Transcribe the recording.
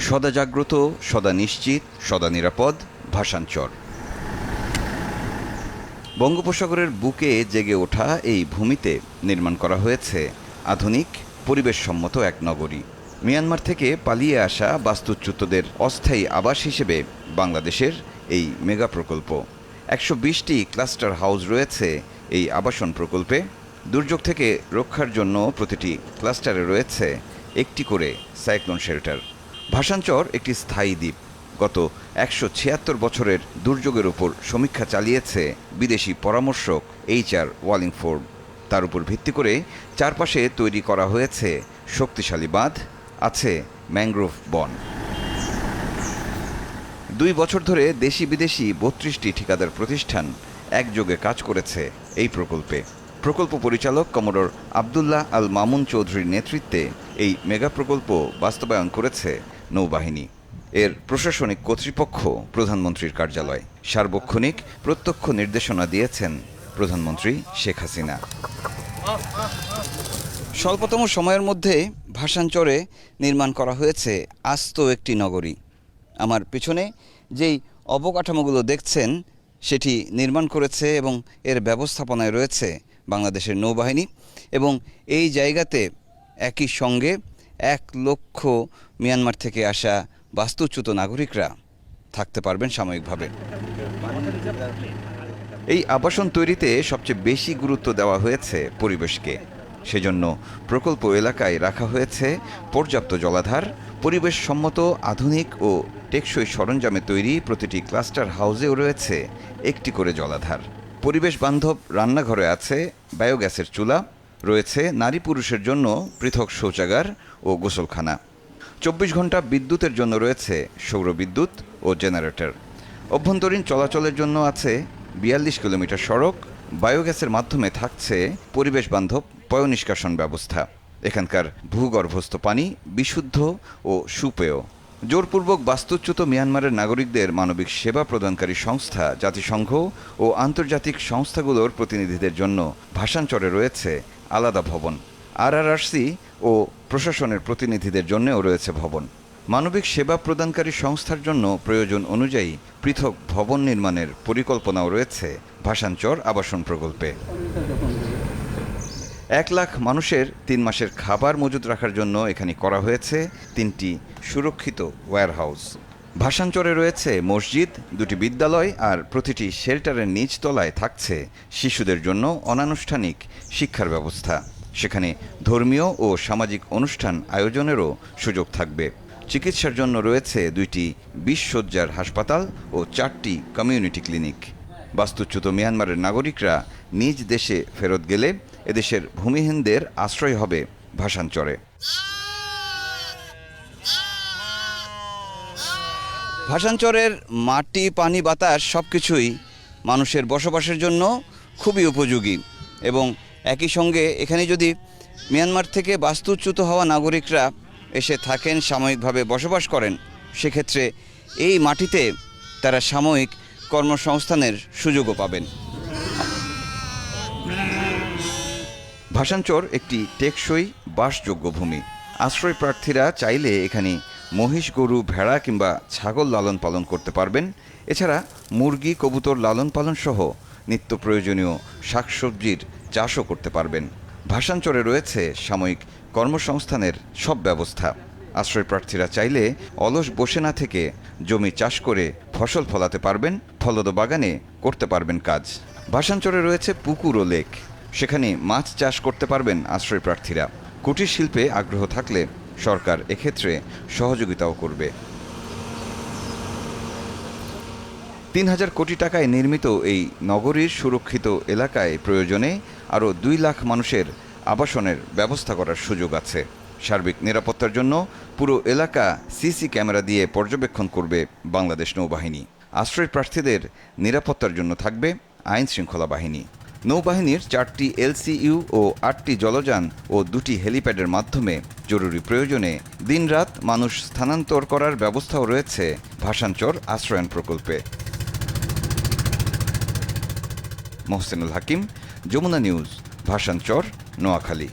সদা জাগ্রত, সদা নিশ্চিত, সদা নিরাপদ ভাসানচর। বঙ্গোপসাগরের বুকে জেগে ওঠা এই ভূমিতে নির্মাণ করা হয়েছে আধুনিক পরিবেশসম্মত এক নগরী। মিয়ানমার থেকে পালিয়ে আসা বাস্তুচ্যুতদের অস্থায়ী আবাস হিসেবে বাংলাদেশের এই মেগা প্রকল্প। ১২০টি ক্লাস্টার হাউস রয়েছে এই আবাসন প্রকল্পে। দুর্যোগ থেকে রক্ষার জন্য প্রতিটি ক্লাস্টারে রয়েছে একটি করে সাইক্লোন শেল্টার। ভাসানচর একটি স্থায়ী দ্বীপ। গত ১৭৬ বছরের দুর্যোগের উপর সমীক্ষা চালিয়েছে বিদেশি পরামর্শক HR ওয়ালিংফোর্ড। তার উপর ভিত্তি করে চারপাশে তৈরি করা হয়েছে শক্তিশালী বাঁধ, আছে ম্যানগ্রোভ বন। ২ বছর ধরে দেশি বিদেশি ৩২টি ঠিকাদার প্রতিষ্ঠান একযোগে কাজ করেছে এই প্রকল্পে। প্রকল্প পরিচালক কমোডর আবদুল্লাহ আল মামুন চৌধুরীর নেতৃত্বে এই মেগা প্রকল্প বাস্তবায়ন করেছে নৌবাহিনী। এর প্রশাসনিক কর্তৃপক্ষ প্রধানমন্ত্রীর কার্যালয়। সার্বক্ষণিক প্রত্যক্ষ নির্দেশনা দিয়েছেন প্রধানমন্ত্রী শেখ হাসিনা। স্বল্পতম সময়ের মধ্যে ভাসানচরে নির্মাণ করা হয়েছে আস্ত একটি নগরী। আমার পিছনে যেই অবকাঠামোগুলো দেখছেন সেটি নির্মাণ করেছে এবং এর ব্যবস্থাপনায় রয়েছে বাংলাদেশের নৌবাহিনী। এবং এই জায়গাতে একই সঙ্গে ১ লক্ষ মিয়ানমার থেকে আসা বাস্তুচ্যুত নাগরিকরা থাকতে পারবেন সাময়িকভাবে। এই আবাসন তৈরিতে সবচেয়ে বেশি গুরুত্ব দেওয়া হয়েছে পরিবেশকে। সেজন্য প্রকল্প এলাকায় রাখা হয়েছে পর্যাপ্ত জলাধার। পরিবেশসম্মত আধুনিক ও টেকসই সরঞ্জামে তৈরি প্রতিটি ক্লাস্টার হাউসেও রয়েছে একটি করে জলাধার। পরিবেশ বান্ধব রান্নাঘরে আছে বায়োগ্যাসের চুলা, রয়েছে নারী পুরুষের জন্য পৃথক শৌচাগার ও গোসলখানা। ২৪ ঘন্টা বিদ্যুতের জন্য রয়েছে সৌর বিদ্যুৎ ও জেনারেটর। অভ্যন্তরীণ চলাচলের জন্য আছে ৪২ কিলোমিটার সড়ক। বায়োগ্যাসের মাধ্যমে থাকছে পরিবেশ বান্ধব পয়ঃনিষ্কাশন ব্যবস্থা। এখানকার ভূগর্ভস্থ পানি বিশুদ্ধ ও সুপেয়। জোরপূর্বক বাস্তুচ্যুত মিয়ানমারের নাগরিকদের মানবিক সেবা প্রদানকারী সংস্থা, জাতিসংঘ ও আন্তর্জাতিক সংস্থাগুলোর প্রতিনিধিদের জন্য ভাসানচরে রয়েছে আলাদা ভবন। RRRC ও প্রশাসনের প্রতিনিধিদের জন্যও রয়েছে ভবন। মানবিক সেবা প্রদানকারী সংস্থার জন্য প্রয়োজন অনুযায়ী পৃথক ভবন নির্মাণের পরিকল্পনাও রয়েছে ভাসানচর আবাসন প্রকল্পে। ১ লাখ মানুষের ৩ মাসের খাবার মজুত রাখার জন্য এখানে করা হয়েছে ৩টি সুরক্ষিত ওয়্যারহাউস। ভাসানচরে রয়েছে মসজিদ, ২টি বিদ্যালয় আর প্রতিটি শেল্টারের নিচ তলায় থাকছে শিশুদের জন্য অনানুষ্ঠানিক শিক্ষার ব্যবস্থা। সেখানে ধর্মীয় ও সামাজিক অনুষ্ঠান আয়োজনেরও সুযোগ থাকবে। চিকিৎসার জন্য রয়েছে ২টি ২০ শয্যার হাসপাতাল ও 4টি কমিউনিটি ক্লিনিক। বাস্তুচ্যুত মিয়ানমারের নাগরিকরা নিজ দেশে ফেরত গেলে এদেশের ভূমিহীনদের আশ্রয় হবে ভাসানচরে। ভাসানচরের মাটি, পানি, বাতাস সবকিছুই মানুষের বসবাসের জন্য খুবই উপযোগী। এবং একই সঙ্গে এখানে যদি মিয়ানমার থেকে বাস্তুচ্যুত হওয়া নাগরিকরা এসে থাকেন, সাময়িকভাবে বসবাস করেন, সেক্ষেত্রে এই মাটিতে তারা সাময়িক কর্মসংস্থানের সুযোগও পাবেন। ভাসানচর একটি টেকসই বাসযোগ্য ভূমি। আশ্রয় প্রার্থীরা চাইলে এখানে মহিষ, গরু, ভেড়া কিংবা ছাগল লালন পালন করতে পারবেন। এছাড়া মুরগি, কবুতর লালন পালন সহ নিত্য প্রয়োজনীয় শাকসবজির চাষও করতে পারবেন। ভাসানচরে রয়েছে সাময়িক কর্মসংস্থানের সব ব্যবস্থা। আশ্রয় প্রার্থীরা চাইলে অলস বসে না থেকে জমি চাষ করে ফসল ফলাতে পারবেন, ফলদ বাগানে করতে পারবেন কাজ। ভাসানচরে রয়েছে পুকুর ও লেক, সেখানে মাছ চাষ করতে পারবেন আশ্রয় প্রার্থীরা। কুটির শিল্পে আগ্রহ থাকলে সরকার এক্ষেত্রে সহযোগিতাও করবে। ৩,০০০ কোটি টাকায় নির্মিত এই নগরীর সুরক্ষিত এলাকায় প্রয়োজনে আরও ২ লাখ মানুষের আবাসনের ব্যবস্থা করার সুযোগ আছে। সার্বিক নিরাপত্তার জন্য পুরো এলাকা সিসি ক্যামেরা দিয়ে পর্যবেক্ষণ করবে বাংলাদেশ নৌবাহিনী। আশ্রয় প্রার্থীদের নিরাপত্তার জন্য থাকবে আইন শৃঙ্খলা বাহিনী। নৌবাহিনীর 4টি LCU ও 8টি জলযান ও 2টি হেলিপ্যাডের মাধ্যমে জরুরি প্রয়োজনে দিনরাত মানুষ স্থানান্তর করার ব্যবস্থাও রয়েছে ভাসানচর আশ্রয়ন প্রকল্পে। মোহসেনুল হাকিম, যমুনা নিউজ, ভাসানচর, নোয়াখালী।